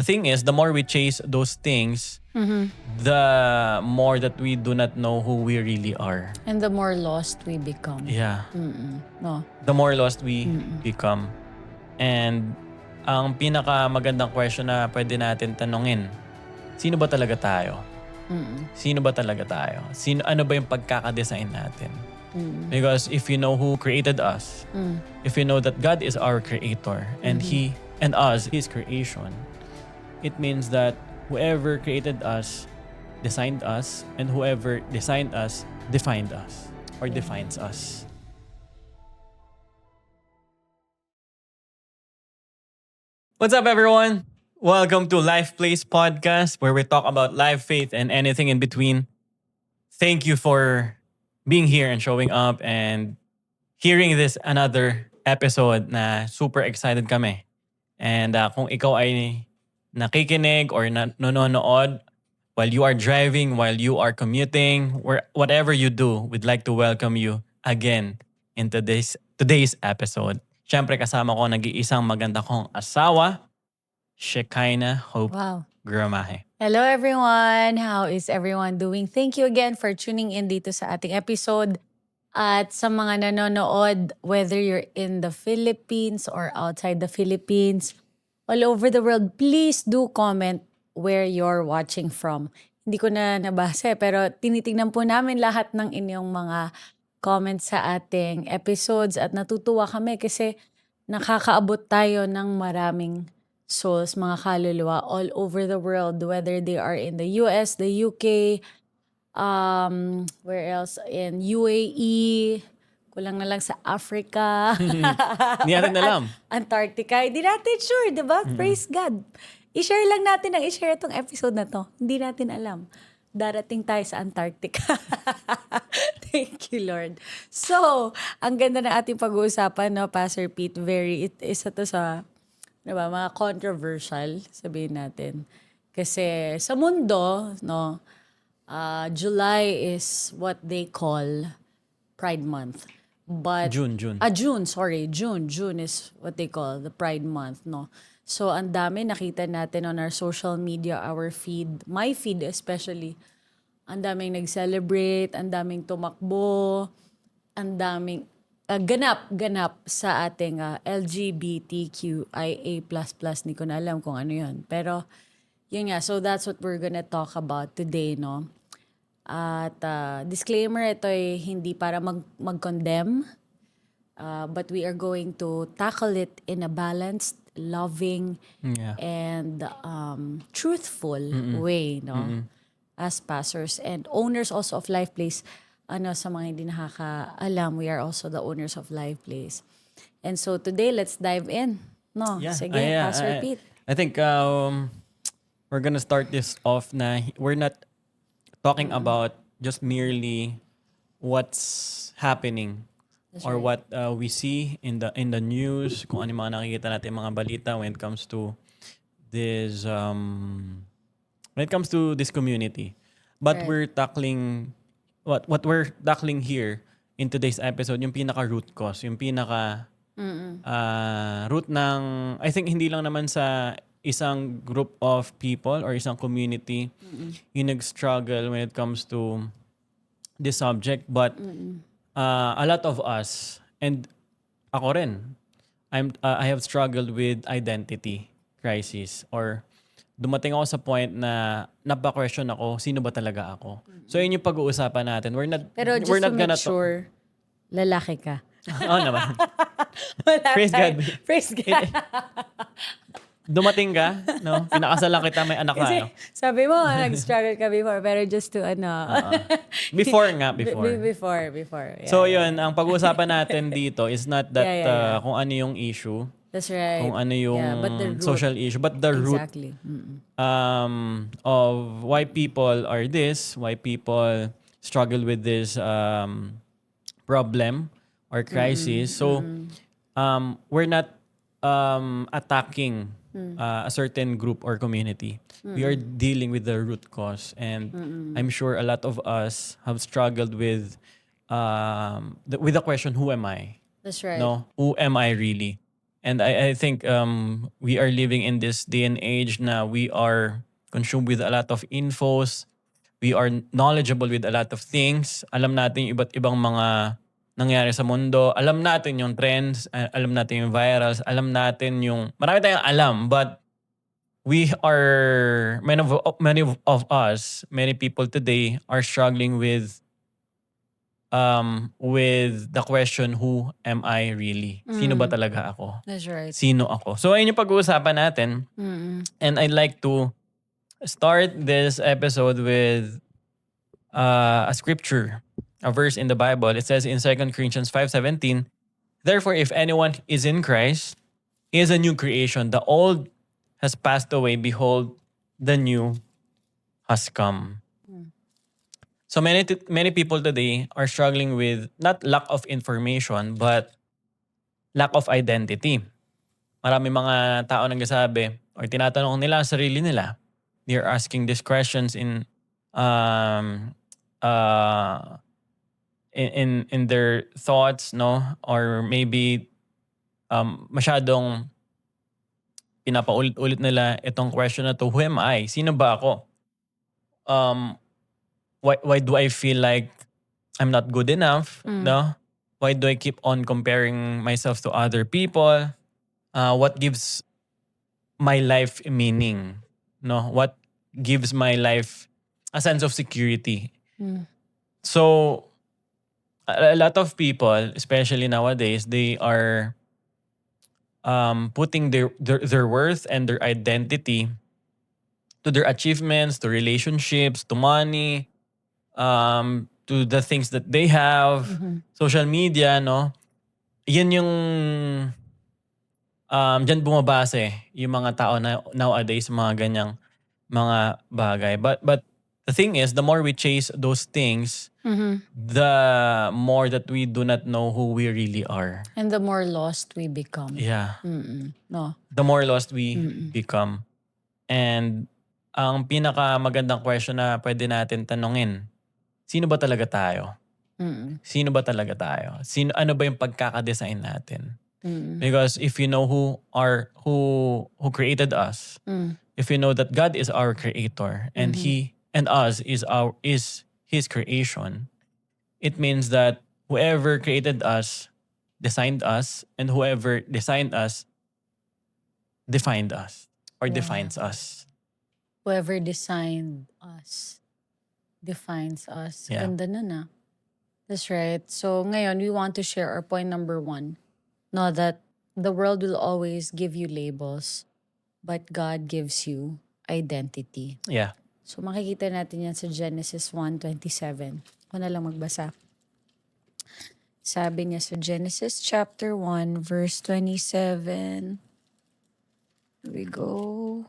the thing is, the more we chase those things, the more that we do not know who we really are. And the more lost we become. Yeah. No. The more lost we become. And ang pinaka-magandang question na pwede natin tanungin, sino ba talaga tayo? Sino ba talaga tayo? Ano ba yung pagkakadesign natin? Because if you know who created us, if you know that God is our creator and He and us, His creation, it means that whoever created us designed us, and whoever designed us defined us or defines us. What's up, everyone? Welcome to Life Place Podcast, where we talk about life, faith, and anything in between. Thank you for being here and showing up and hearing this another episode na super excited kami. And kung ikaw ay nakikinig or nanonood while you are driving, while you are commuting, whatever you do, we'd like to welcome you again in today's episode. Siyempre kasama ko nag-iisang maganda kong asawa, Shekinah Hope Gramahe. Hello everyone! How is everyone doing? Thank you again for tuning in dito sa ating episode. At sa mga nanonood, whether you're in the Philippines or outside the Philippines, all over the world, please do comment where you're watching from. Hindi ko na nabasa pero tinitingnan po namin lahat ng inyong mga comments sa ating episodes at natutuwa kami kasi nakakaabot tayo ng maraming souls, mga kaluluwa all over the world, whether they are in the US, the UK, where else? In UAE, kulang na lang sa Africa. Hindi natin alam. Antarctica. Hindi natin sure, di ba? Praise God. I-share lang natin ang i-share itong episode na to. Hindi natin alam. Darating tayo sa Antarctica. Thank you, Lord. So, ang ganda ng ating pag-uusapan, no, Pastor Pete. Isa to sa diba, mga controversial, sabihin natin. Kasi sa mundo, no, July is what they call Pride Month. But June. June is what they call the Pride Month, no. So ang dami nakita natin on our social media, our feed, my feed especially. Ang daming nag-celebrate, ang daming tumakbo, ang daming ganap sa ating LGBTQIA++. Hindi ko na alam kung ano yun. Pero, yun nga. So, that's what we're gonna talk about today, no? At disclaimer, ito ay hindi para mag-condemn. But we are going to tackle it in a balanced, loving, and truthful way, no? As pastors and owners also of Life Place. Sa mga hindi nakakaalam, we are also the owners of Live Place. And so today, let's dive in. No, sige, Pastor Pete. I think we're gonna start this off na we're not talking about just merely what's happening or what we see in the news, kung ano mga nakikita natin mga balita when it comes to this community. But we're tackling what we're tackling here in today's episode, yung pinaka root cause, yung pinaka root ng, I think hindi lang naman sa isang group of people or isang community yung nag-struggle when it comes to this subject, but a lot of us, and ako rin, I have struggled with identity crisis, or dumating ako sa point na napa-question ako, sino ba talaga ako? So yun yung pag-uusapan natin. Pero just to make sure, lalaki ka. Oo naman. Praise God. Praise God. Dumating ka, no? Pinakasalan kita, may anak ka, Kasi no? sabi mo, nag-struggle ka before, pero just to Before. Before. Yeah. So yun, ang pag-uusapan natin dito is not that kung ano yung issue. That's right. Kung ano yung but the root, social issue, but the root of why people are this, why people struggle with this problem or crisis. So we're not attacking a certain group or community. We are dealing with the root cause, and I'm sure a lot of us have struggled with the question, who am I? That's right. No, who am I really? And I think we are living in this day and age na we are consumed with a lot of infos. We are knowledgeable with a lot of things. Alam natin yung iba't ibang mga nangyari sa mundo. Alam natin yung trends. Alam natin yung virals. Alam natin yung... Marami tayong alam. But we are... many people today are struggling with the question, who am I really? Sino ba talaga ako? That's right. Sino ako? So ayun yung pag-uusapan natin. And I'd like to start this episode with a scripture, a verse in the Bible. It says in 2 Corinthians 5:17, "Therefore, if anyone is in Christ, he is a new creation. The old has passed away. Behold, the new has come." So many people today are struggling with not lack of information, but lack of identity. Marami mga tao nagsasabi or tinatanong nila ang sarili nila. They're asking these questions in in their thoughts, no? Or maybe masyadong pinapaulit-ulit nila itong question na to, who am I? Sino ba ako? Why do I feel like I'm not good enough? No? Why do I keep on comparing myself to other people? What gives my life meaning? No? What gives my life a sense of security? So, a lot of people, especially nowadays, they are putting their worth and their identity to their achievements, to relationships, to money, to the things that they have, social media, no? Yan yung dyan bumabase yung mga tao na nowadays, mga ganyang mga bagay. But the thing is, the more we chase those things, the more that we do not know who we really are. And the more lost we become. Yeah. No. The more lost we become. And ang pinaka magandang question na pwede natin tanungin, sino ba talaga tayo? Sino ba talaga tayo? Ano ba yung pagkakadesign natin? Because if you know who created us, if you know that God is our creator and He and us is His creation, it means that whoever created us designed us, and whoever designed us defined us or defines us. Whoever designed us defines us. Yeah. Ganda nun ah. That's right. So ngayon, we want to share our point number 1. Know that the world will always give you labels, but God gives you identity. Yeah. So makikita natin yan sa Genesis 1:27. Ako na lang magbasa. Sabi niya sa Genesis chapter 1 verse 27. Here we go.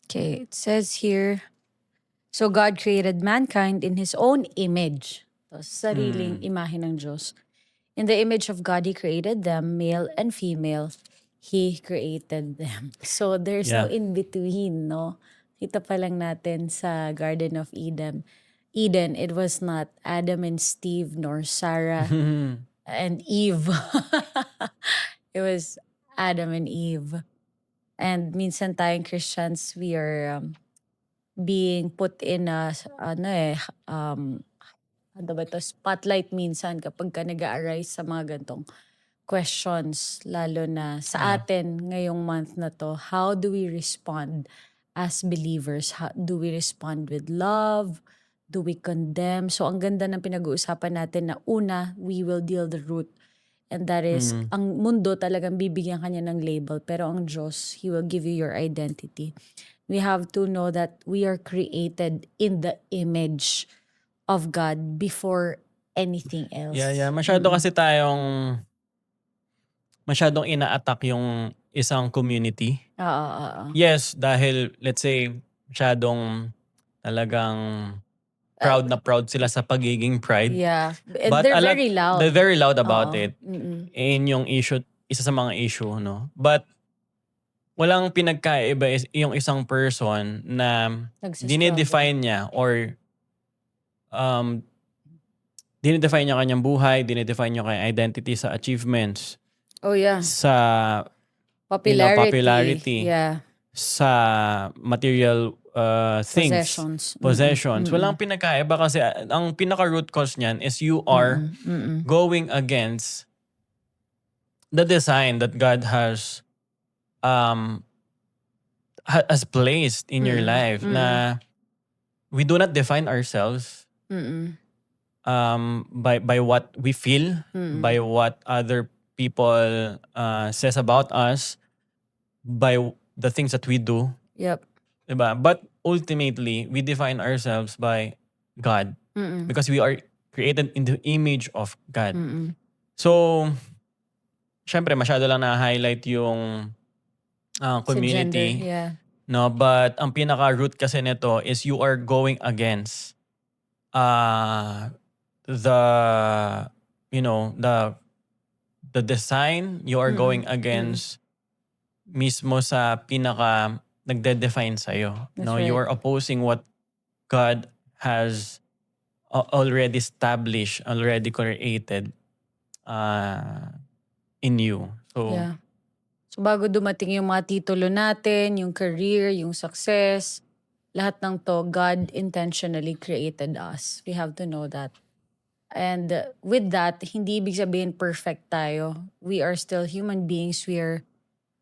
Okay, it says here, so God created mankind in His own image. So, sariling imahe ng Diyos. In the image of God, He created them, male and female. He created them. So there's no Yeah. in-between, no? Kita pa lang natin sa Garden of Eden. It was not Adam and Steve nor Sarah and Eve. It was Adam and Eve. And minsan tayong Christians, we are being put in a, ano ba ito, spotlight minsan kapag ka nag-a-arise sa mga gantong questions, lalo na sa atin ngayong month na to. How do we respond as believers? How do we respond with love? Do we condemn? So ang ganda ng pinag-uusapan natin na una, we will deal the root. And that is, ang mundo talagang bibigyan kanya ng label. Pero ang Diyos, He will give you your identity. We have to know that we are created in the image of God before anything else. Yeah. Masyadong ina-attack yung isang community. Oo. Yes, dahil let's say masyadong talagang proud na proud sila sa pagiging pride. Yeah. And But they're very loud. They're very loud about Oo. it. In yung issue, isa sa mga issue, no? But walang pinagkaiba yung isang person na Nagsistruggle. dinedefine niya or dinedefine niya kanyang buhay, dinedefine niya kanyang identity sa achievements, Oh yeah. sa popularity, Yeah. sa material things, Possessions. possessions. Walang pinagkaiba kasi ang pinaka-root cause niyan is you are going against the design that God has has placed in your life na we do not define ourselves by what we feel, by what other people says about us, by the things that we do. Yep. Diba? But ultimately, we define ourselves by God because we are created in the image of God. So, syempre, masyado lang na-highlight yung Sa community. gender, yeah. No, but ang pinaka-root kasi nito is you are going against the the design. You are going against mismo sa pinaka nagde-define sa'yo. That's No, you right. are opposing what God has already established, already created in you. So, Yeah. So bago dumating yung mga titulo natin, yung career, yung success, lahat ng to, God intentionally created us. We have to know that. And with that, hindi ibig sabihin perfect tayo. We are still human beings. We are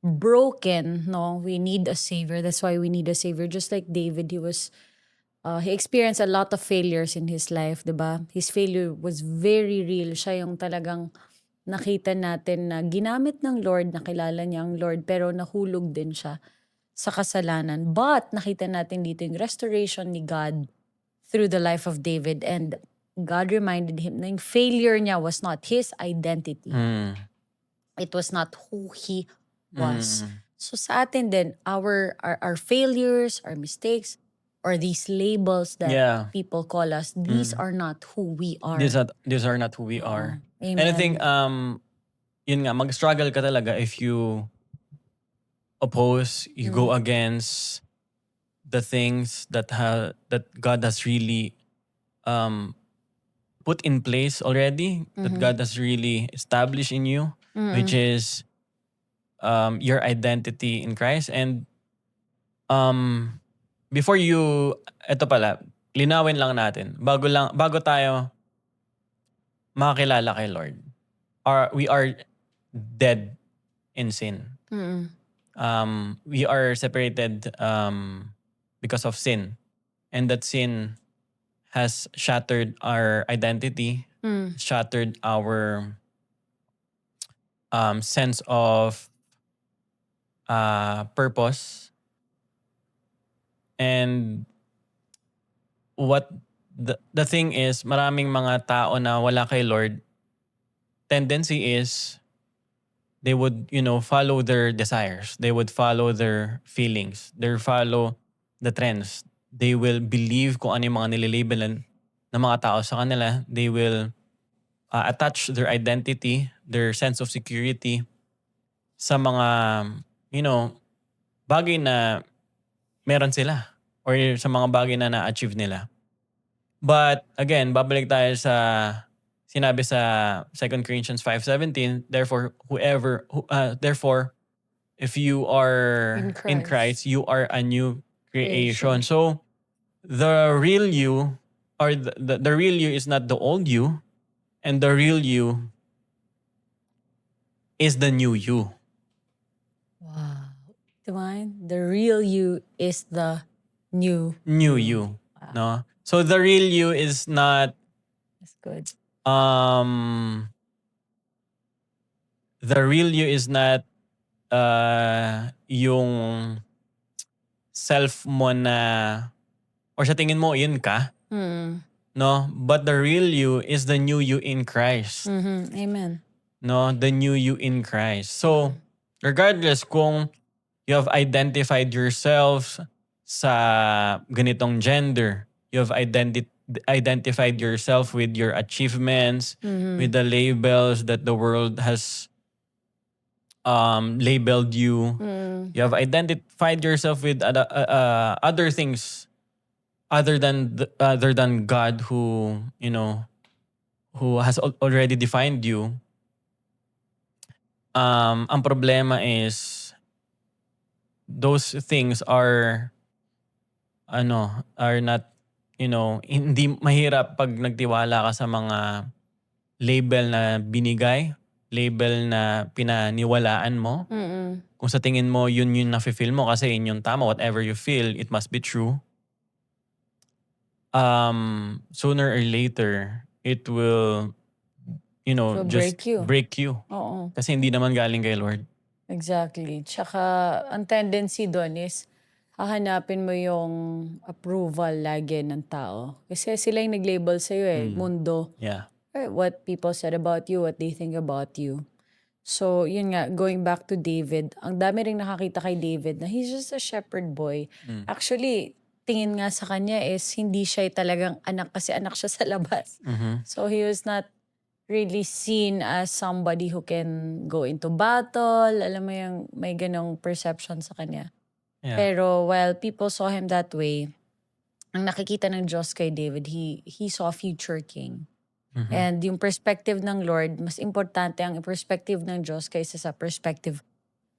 broken, no? We need a savior. That's why we need a savior. Just like David, he experienced a lot of failures in his life, 'di ba? His failure was very real. Siya yung talagang nakita natin na ginamit ng Lord, nakilala niya ang Lord, pero nahulog din siya sa kasalanan. But nakita natin dito yung restoration ni God through the life of David, and God reminded him na yung failure niya was not his identity. It was not who he was. So sa atin din, our failures, our mistakes, or these labels that yeah. people call us, these are not who we are. These are not who we are. Amen. And I think, yun nga, mag-struggle ka talaga if you oppose, you go against the things that God has really put in place already, that God has really established in you, which is your identity in Christ. And before you, eto pala, linawin lang natin, bago tayo makakilala kay Lord, we are dead in sin. We are separated because of sin. And that sin has shattered our identity, shattered our sense of purpose. And what the thing is, maraming mga tao na wala kay Lord, tendency is they would, follow their desires. They would follow their feelings. They follow the trends. They will believe kung ano yung mga nilalabelan ng mga tao sa kanila. They will attach their identity, their sense of security sa mga, bagay na meron sila or sa mga bagay na na-achieve nila. But again, babalik tayo sa sinabi sa 2 Corinthians 5:17, therefore if you are in Christ, you are a new creation. So the real you, or the real you is not the old you, and the real you is the new you. Wow. Divine, the real you is the new you. No? So the real you is not That's good. the real you is not yung self mo na, or sa tingin mo yun ka, no? But the real you is the new you in Christ. Amen. No, the new you in Christ. So regardless kung you have identified yourself sa ganitong gender, you have identified yourself with your achievements, with the labels that the world has labeled you. You have identified yourself with other things other than God, who who has already defined you. Ang problema is those things are not, hindi mahirap pag nagtiwala ka sa mga label na binigay, label na pinaniwalaan mo. Mm. Kung sa tingin mo yun yung nafe-feel mo kasi yun yung tama, whatever you feel, it must be true. Sooner or later, it will, Will just break you. break you. Oo. Kasi hindi naman galing kay Lord. Exactly. Tsaka, ang tendency doon is, hahanapin mo yung approval lagi ng tao. Kasi sila yung nag-label sa'yo mundo. Yeah. What people said about you, what they think about you. So, yun nga, going back to David, ang dami ring nakakita kay David na he's just a shepherd boy. Actually, tingin nga sa kanya is hindi siya talagang anak kasi anak siya sa labas. So, he was not really seen as somebody who can go into battle. Alam mo yung may ganong perception sa kanya. Yeah. Pero while people saw him that way, ang nakikita ng Diyos kay David, he saw a future king. And yung perspective ng Lord, mas importante ang perspective ng Diyos kaysa sa perspective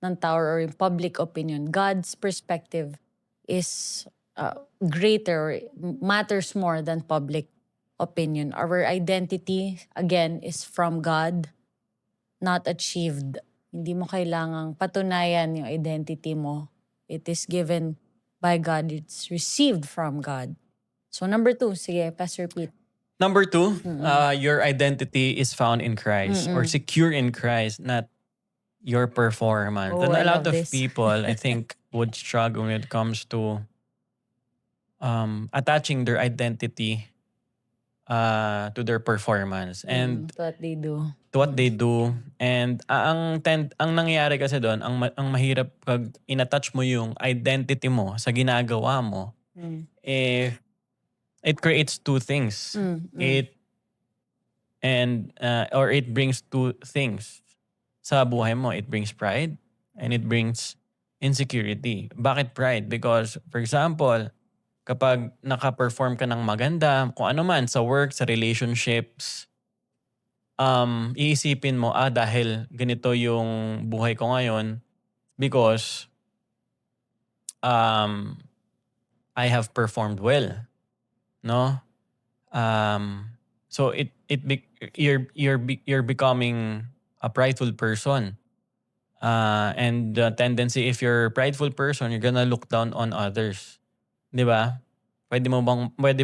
ng tao or yung public opinion. God's perspective is greater or matters more than public opinion. Our identity, again, is from God, not achieved. Hindi mo kailangang patunayan yung identity mo. It is given by God. It's received from God. So number 2, sige, Pastor Pete. Number 2, your identity is found in Christ or secure in Christ, not your performance. Oh, And I a lot love of this. people, I think, would struggle when it comes to attaching their identity to their performance and To what they do. to what they do. And ang nangyayari kasi doon, ang mahirap pag inattach mo yung identity mo sa ginagawa mo, it creates two things. It brings two things sa buhay mo. It brings pride and it brings insecurity. Bakit pride? Because, for example, kapag naka-perform ka ng maganda, kung ano man, sa work, sa relationships, iisipin mo, dahil ganito yung buhay ko ngayon because I have performed well. No? So you're becoming a prideful person. And the tendency, if you're a prideful person, you're gonna look down on others. 'Di ba? Pwede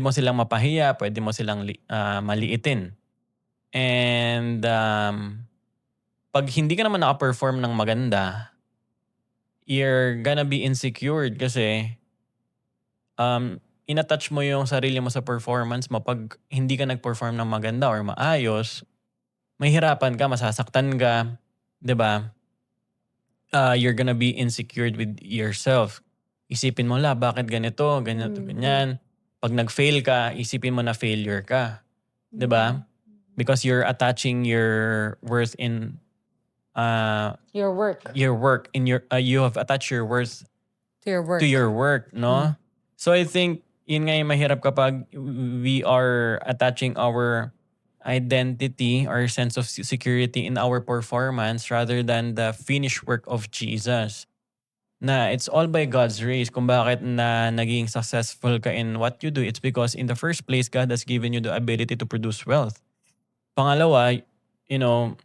mo silang mapahiya, pwede mo silang maliitin. And pag hindi ka naman naka-perform ng maganda, you're gonna be insecure kasi inattach mo yung sarili mo sa performance mo. Pag hindi ka nag-perform ng maganda or maayos, mahihirapan ka, masasaktan ka, 'di ba? You're gonna be insecure with yourself. Isipin mo, bakit ganito, ganyan. Pag nag-fail ka, isipin mo na failure ka. 'Di ba? Because you're attaching your worth in Your work. your work in you have attached your worth To your work. to your work, no? So I think yun nga yung mahirap kapag we are attaching our identity or sense of security in our performance rather than the finished work of Jesus. Na it's all by God's grace. Kung bakit na naging successful ka in what you do, it's because in the first place, God has given you the ability to produce wealth. Pangalawa, you don't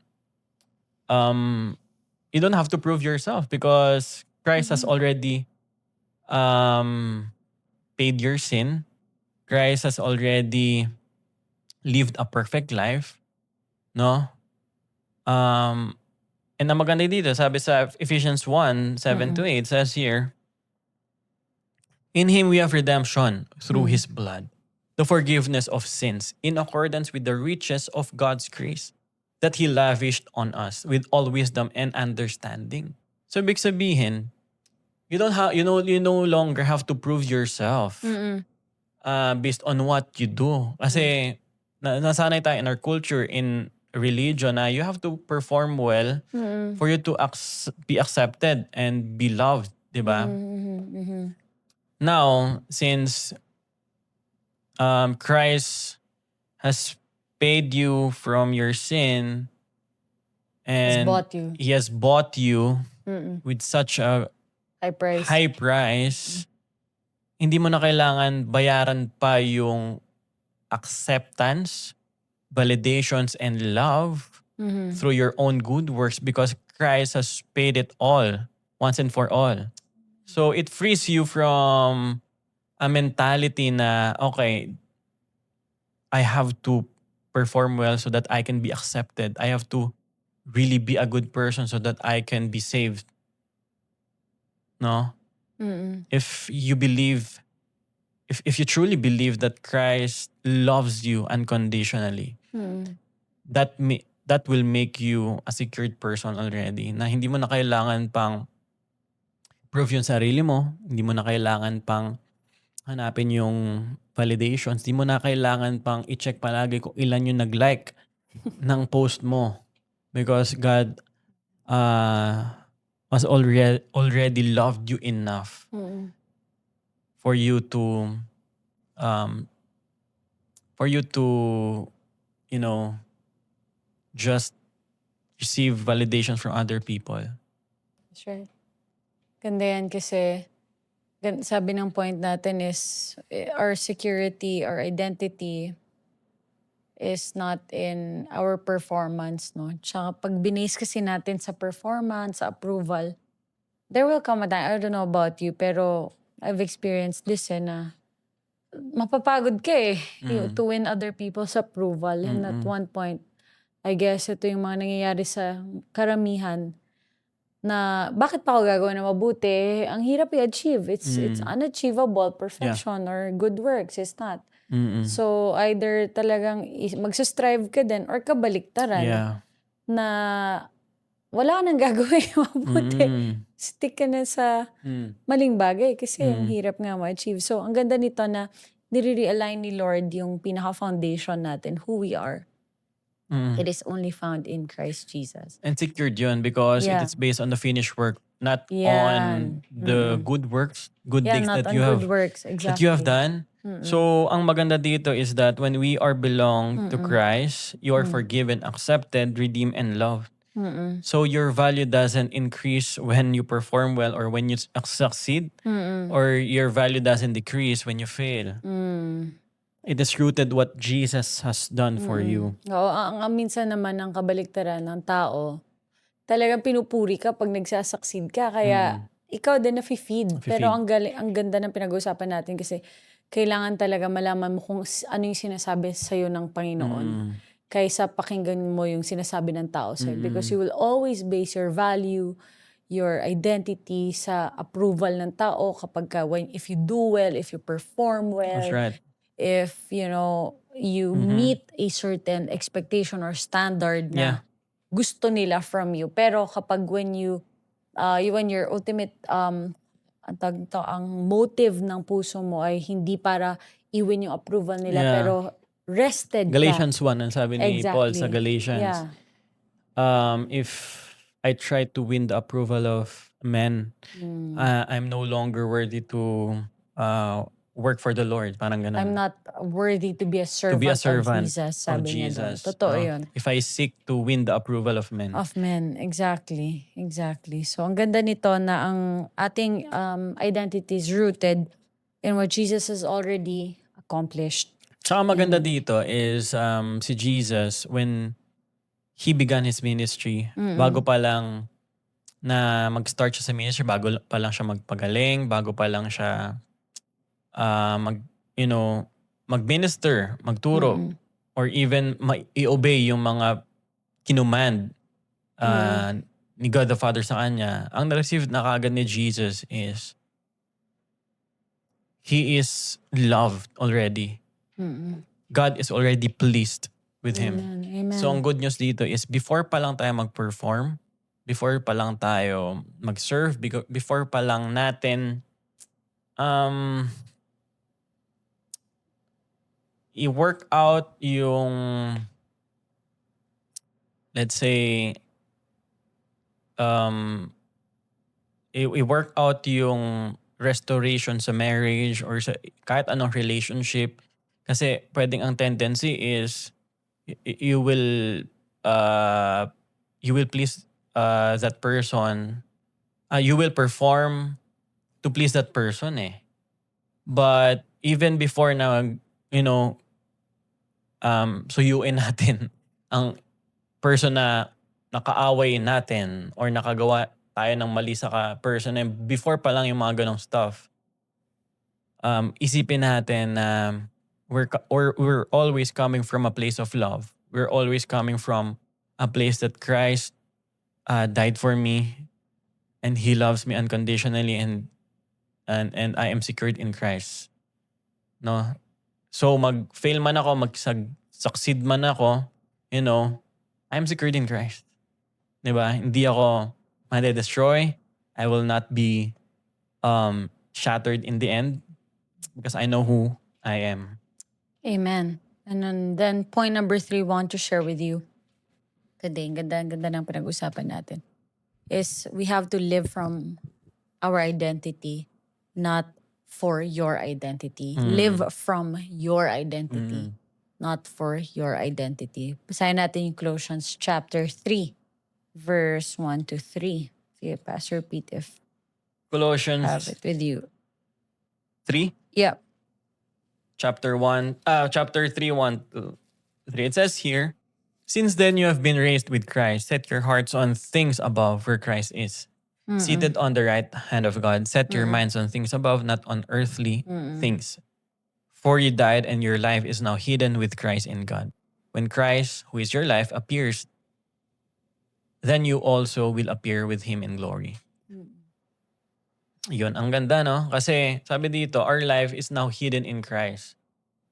have to prove yourself because Christ has already paid your sin. Christ has already lived a perfect life. No? And ang maganda dito, sabi sa Ephesians 1:7-8, says here, in Him we have redemption through His blood, the forgiveness of sins, in accordance with the riches of God's grace that He lavished on us with all wisdom and understanding. So, ibig sabihin, you no longer have to prove yourself based on what you do. Kasi nasanay tayo in our culture, in religion, na you have to perform well for you to be accepted and be loved. Diba? Now, since Christ has paid you from your sin Has and bought you. He has bought you Mm-mm. with such a High price. high price, hindi mo na kailangan bayaran pa yung acceptance, validations, and love Mhm. through your own good works because Christ has paid it all once and for all. So it frees you from a mentality na, okay, I have to perform well so that I can be accepted. I have to really be a good person so that I can be saved. No? Mm-mm. If you believe, if you truly believe that Christ loves you unconditionally, Mm-mm. that will make you a secured person already na hindi mo na kailangan pang prove yung sarili mo, hindi mo na kailangan pang hanapin yung validations, hindi mo na kailangan pang i-check palagi kung ilan yung nag-like ng post mo because God has already loved you enough Mm-mm. for you to um you know just receive validations from other people. That's right. Ganda yan kasi sabi ng point natin is our security, our identity is not in our performance, no? Tsaka pag binase kasi natin sa performance, sa approval, there will come a time, I don't know about you, pero I've experienced this na mapapagod ka to win other people's approval. And at one point, I guess ito yung mga nangyayari sa karamihan na bakit pa ako gagawin na mabuti? Ang hirap i-achieve. It's unachievable. Perfection or good works is not. So either talagang magsastrive ka din or kabaliktaran Yeah. na wala ka nang gagawin mabuti. Stick ka na sa maling bagay kasi ang hirap nga ma-achieve. So ang ganda nito na nire-realign ni Lord yung pinaka-foundation natin, who we are. It is only found in Christ Jesus. And secured yun because it Yeah. is based on the finished work, not on Yan. the good works, good Yeah, deeds not that on you good have works. that you have Exactly. done. So, ang maganda dito is that when we are belong to Christ, you are forgiven, accepted, redeemed, and loved. So, your value doesn't increase when you perform well or when you succeed, or your value doesn't decrease when you fail. It is rooted what Jesus has done for you. Oo, ang minsan naman ang kabaliktaran ng tao, talagang pinupuri ka pag nagsasucceed ka. Kaya ikaw din nafe-feed. Pero ang ganda ng pinag-uusapan natin kasi kailangan talaga malaman mo kung ano yung sinasabi sa'yo ng Panginoon. Kaysa pakinggan mo yung sinasabi ng tao sa'yo. Because you will always base your value, your identity sa approval ng tao kapag if you do well, if you perform well, That's right. if you meet a certain expectation or standard na gusto nila from you. Pero kapag when your ultimate ang motive ng puso mo ay hindi para i-win yung approval nila, Yeah. pero rested Galatians ka. 1, ang sabi ni Paul sa Galatians. Yeah. If I try to win the approval of men, I'm no longer worthy to work for the Lord. Parang ganun. I'm not worthy to be a servant, of Jesus, sabi niya doon. Totoo yun. If I seek to win the approval of men. Of men, exactly. So ang ganda nito na ang ating identity is rooted in what Jesus has already accomplished. Tsaka maganda dito is si Jesus, when He began His ministry, bago pa lang na mag-start siya sa ministry, bago pa lang siya magpagaling, bago pa lang siya mag-minister, magturo, or even i-obey yung mga kinumand ni God the Father sa kanya, ang na-receive na kaagad ni Jesus is He is loved already. God is already pleased with him. Amen. So ang good news dito is before pa lang tayo mag-perform, before pa lang tayo mag-serve, before pa lang natin i-work out yung, let's say, i-work out yung restoration sa marriage or sa kahit anong relationship. Kasi pwedeng ang tendency is you will uh you will please that person. You will perform to please that person eh. But even before na, you know, suyuin natin ang person na nakaaway natin or nakagawa tayo ng mali sa person na yun, before pa lang yung mga ganong stuff, isipin natin na we're always coming from a place of love. We're always coming from a place that Christ died for me and He loves me unconditionally, and I am secured in Christ. No? So mag-fail man ako, succeed man ako, you know, I'm secured in Christ. Diba? Hindi ako made-destroy. I will not be shattered in the end because I know who I am. Amen. And then point number 3 want to share with you today, ang ganda ng pinag-usapan natin, is we have to live from our identity, not for your identity. Live from your identity, not for your identity. Basahin natin yung Colossians chapter 3, verse 1 to 3. Sige, Pastor Pete, if have Colossians it with you. 3, Yeah. chapter 3, 1 to 3. It says here, since then you have been raised with Christ, set your hearts on things above where Christ is. Seated on the right hand of God, set your minds on things above, not on earthly things. For you died and your life is now hidden with Christ in God. When Christ, who is your life, appears, then you also will appear with Him in glory. Yun, ang ganda, no? Kasi sabi dito, our life is now hidden in Christ.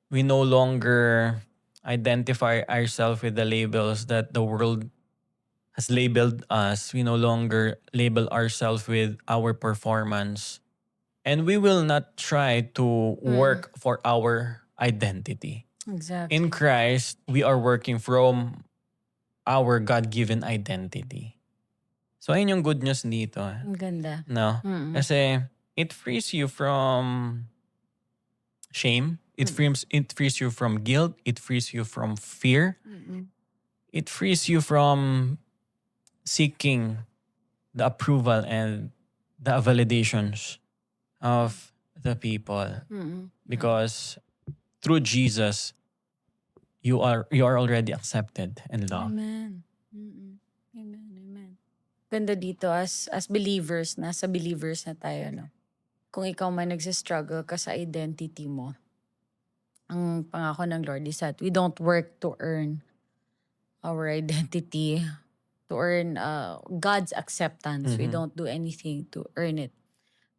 We no longer identify ourselves with the labels that the world has labeled us. We no longer label ourselves with our performance. And we will not try to work for our identity. Exactly. In Christ, we are working from our God-given identity. So, ayun yung good news dito. Ang ganda. No? Kasi it frees you from shame. It frees you from guilt. It frees you from fear. It frees you from seeking the approval and the validations of the people. Because through Jesus, you are already accepted and loved. Amen. Amen. Ganda dito as believers, nasa believers na tayo, no? Kung ikaw man nagsistruggle ka sa identity mo, ang pangako ng Lord is that we don't work to earn our identity, to earn God's acceptance. We don't do anything to earn it.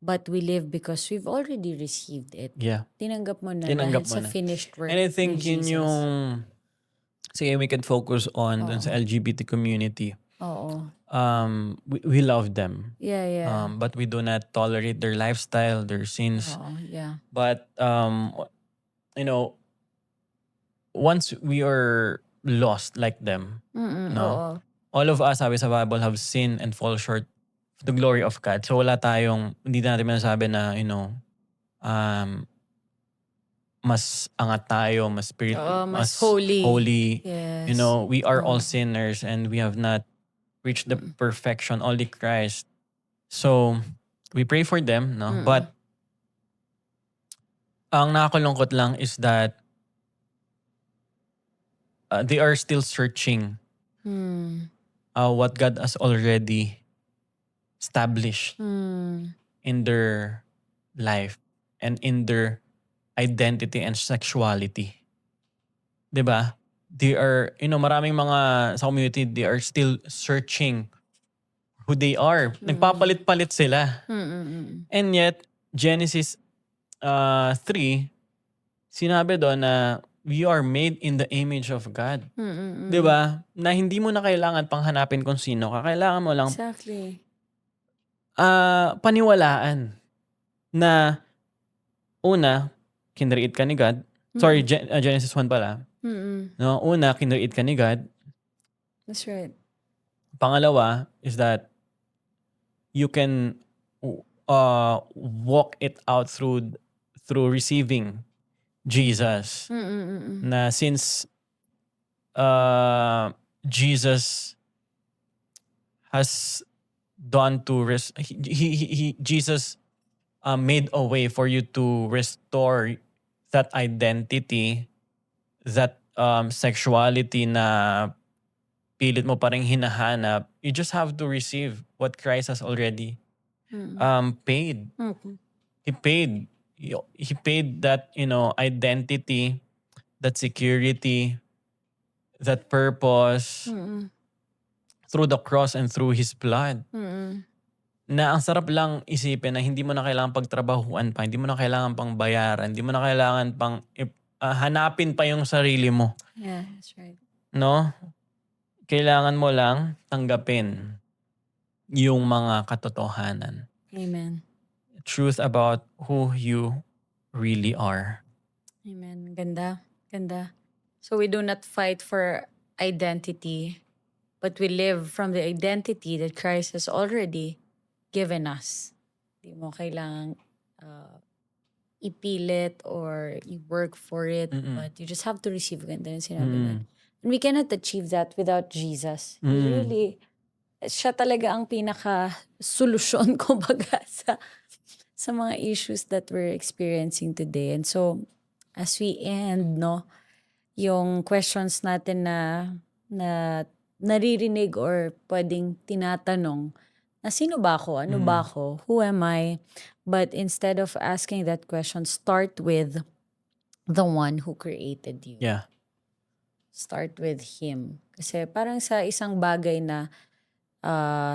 But we live because we've already received it. Yeah. Tinanggap mo na Tinanggap dahil mo sa na. finished work And I think ni yun Jesus. yung, sige, we can focus on dun sa LGBT community. Oo. We love them. Yeah. But we do not tolerate their lifestyle, their sins. Oo, yeah. But, you know, once we are lost like them, no? Oo. All of us, sabi sa Bible, have sinned and fall short of the glory of God. So wala tayong, hindi natin masasabi na, you know, mas angat tayo, mas mas holy. Yes. You know, we are all sinners and we have not reached the perfection, only Christ. So, we pray for them, no? But, ang nakakalungkot lang is that they are still searching what God has already established in their life and in their identity and sexuality. Diba? They are, you know, maraming mga sa community, they are still searching who they are. Nagpapalit-palit sila. And yet, Genesis 3, sinabi doon na we are made in the image of God. Diba? Na hindi mo na kailangan pang hanapin kung sino ka. Kailangan mo lang Exactly. paniwalaan na una, kinreate ka ni God. Sorry, Genesis 1 pala. No, una, kinreate ka ni God. That's right. Pangalawa is that you can walk it out through receiving Jesus. Na since Jesus has done to Jesus made a way for you to restore that identity, that sexuality na pilit mo pa rin hinahanap. You just have to receive what Christ has already paid. Mm. He paid. He paid that, identity, that security, that purpose Mm. through the cross and through His blood. Mm. Na ang sarap lang isipin na hindi mo na kailangan pagtrabahuan pa, hindi mo na kailangan pang bayaran, hindi mo na kailangan pang hanapin pa yung sarili mo. Yeah, that's right. No? Kailangan mo lang tanggapin yung mga katotohanan. Amen. Truth about who you really are. Amen. Ganda. Ganda. So we do not fight for identity, but we live from the identity that Christ has already given us. Di mo kailangang ipilit or i-work for it, but you just have to receive. Ganda yung sinabi mo. And we cannot achieve that without Jesus. He really, siya talaga ang pinaka-solusyon, kumbaga, sa mga issues that we're experiencing today. And so, as we end, no, yung questions natin na naririnig or pwedeng tinatanong na sino ba ako? Ano ba ako? Who am I? But instead of asking that question, start with the one who created you. Yeah. Start with Him. Kasi parang sa isang bagay na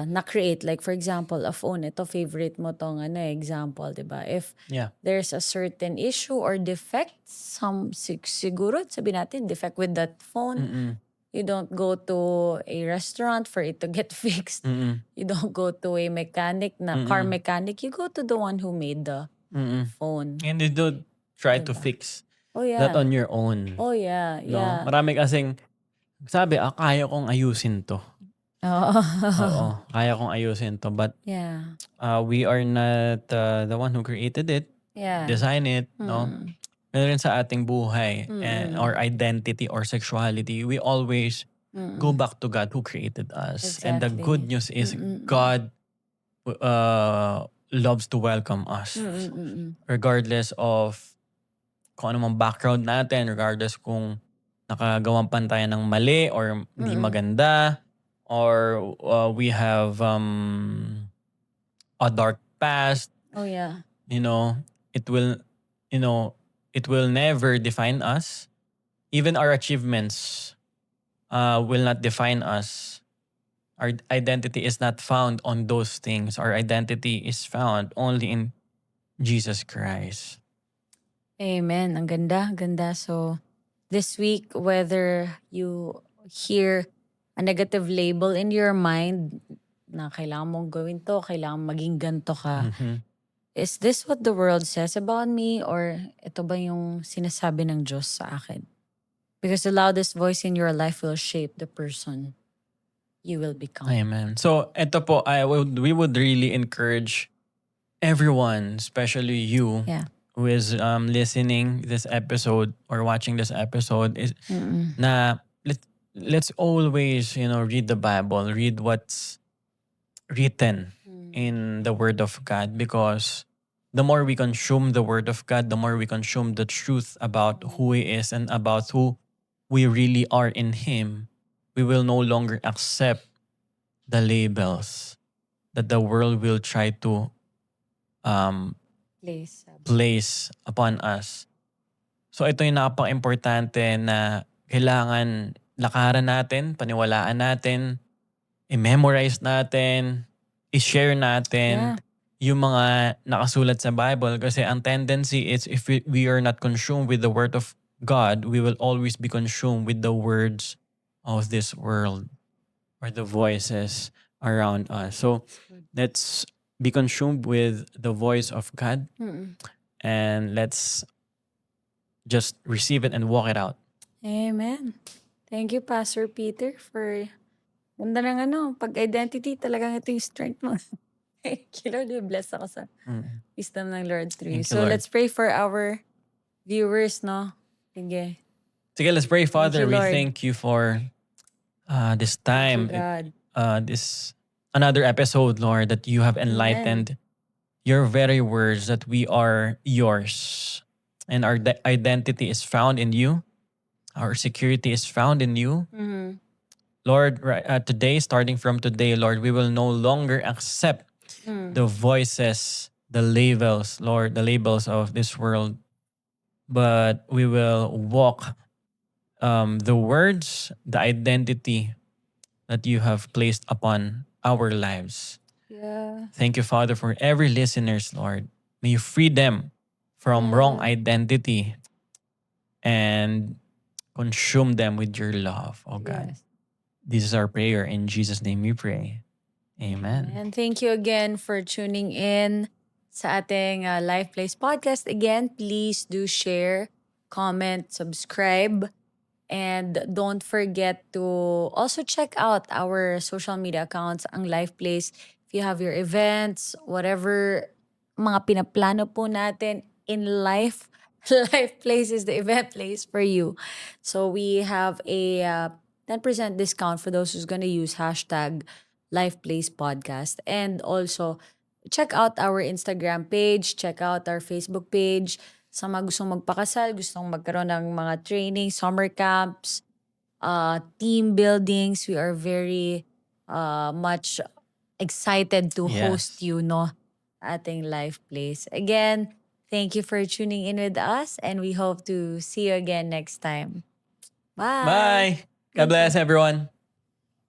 na-create, like for example, a phone, ito favorite mo tong example, diba? If there's a certain issue or defect, siguro sabi natin, defect with that phone, you don't go to a restaurant for it to get fixed. You don't go to a mechanic, car mechanic. You go to the one who made the phone. And you don't try to fix Oh yeah. that on your own. Oh yeah, yeah. No? Marami kasing sabi, kaya kong ayusin to. Oo, kaya kong ayusin to. But Yeah. we are not the one who created it, Yeah. design it, no? Meron rin sa ating buhay or identity or sexuality, we always go back to God who created us. And the Exactly. good news is God loves to welcome us. Regardless of kung ano mang background natin, regardless kung nakagawan pa tayo ng mali or hindi maganda, or we have a dark past. Oh yeah. It will never define us. Even our achievements will not define us. Our identity is not found on those things. Our identity is found only in Jesus Christ. Amen. Ang ganda, ganda. So, this week, whether you hear a negative label in your mind na kailangan mong gawin to, kailangan maging ganto ka, is this what the world says about me or ito ba yung sinasabi ng Diyos sa akin? Because the loudest voice in your life will shape the person you will become. Amen. So, ito po, we would really encourage everyone, especially you, who is listening this episode or watching this episode, is na let's always, read the Bible, read what's written in the Word of God, because the more we consume the Word of God, the more we consume the truth about who He is and about who we really are in Him, we will no longer accept the labels that the world will try to place upon us. So ito yung napaka-importante na kailangan lakaran natin, paniwalaan natin, i-memorize natin, i-share natin yung mga nakasulat sa Bible, kasi ang tendency is if we are not consumed with the Word of God, we will always be consumed with the words of this world or the voices around us. So let's be consumed with the voice of God and let's just receive it and walk it out. Amen. Thank you, Pastor Peter, for ganda ng pag-identity. Talagang ito yung strength mo. Thank you, Lord. Bless ako sa wisdom ng Lord through you. Thank you, So Lord. let's pray for our viewers, no? Sige. Sige, let's pray. Thank Father, you, we Lord. thank you for this Thank you, time, God. this another episode, Lord, that you have Amen. enlightened your very words that we are yours and our identity is found in you. Our security is found in you. Mhm. Lord, today, starting from today, Lord, we will no longer accept Mm. the voices, the labels, Lord, the labels of this world, but we will walk the words, the identity that you have placed upon our lives. Yeah. Thank you, Father, for every listeners, Lord. May you free them from wrong Yeah. identity and consume them with your love, oh God. Yes. This is our prayer. In Jesus' name we pray. Amen. And thank you again for tuning in sa ating Life Place podcast. Again, please do share, comment, subscribe, and don't forget to also check out our social media accounts, ang Life Place. If you have your events, whatever mga pinaplano po natin in life, Life Place is the event place for you. So we have a 10% discount for those who's gonna use hashtag Life Place Podcast. And also, check out our Instagram page, check out our Facebook page. Sa mga gustong magpakasal, gustong magkaroon ng mga training, summer camps, team buildings, we are very much excited to host Yes. you, no? Ating Life Place. Again, thank you for tuning in with us and we hope to see you again next time. Bye. Bye. God Thank you. bless everyone.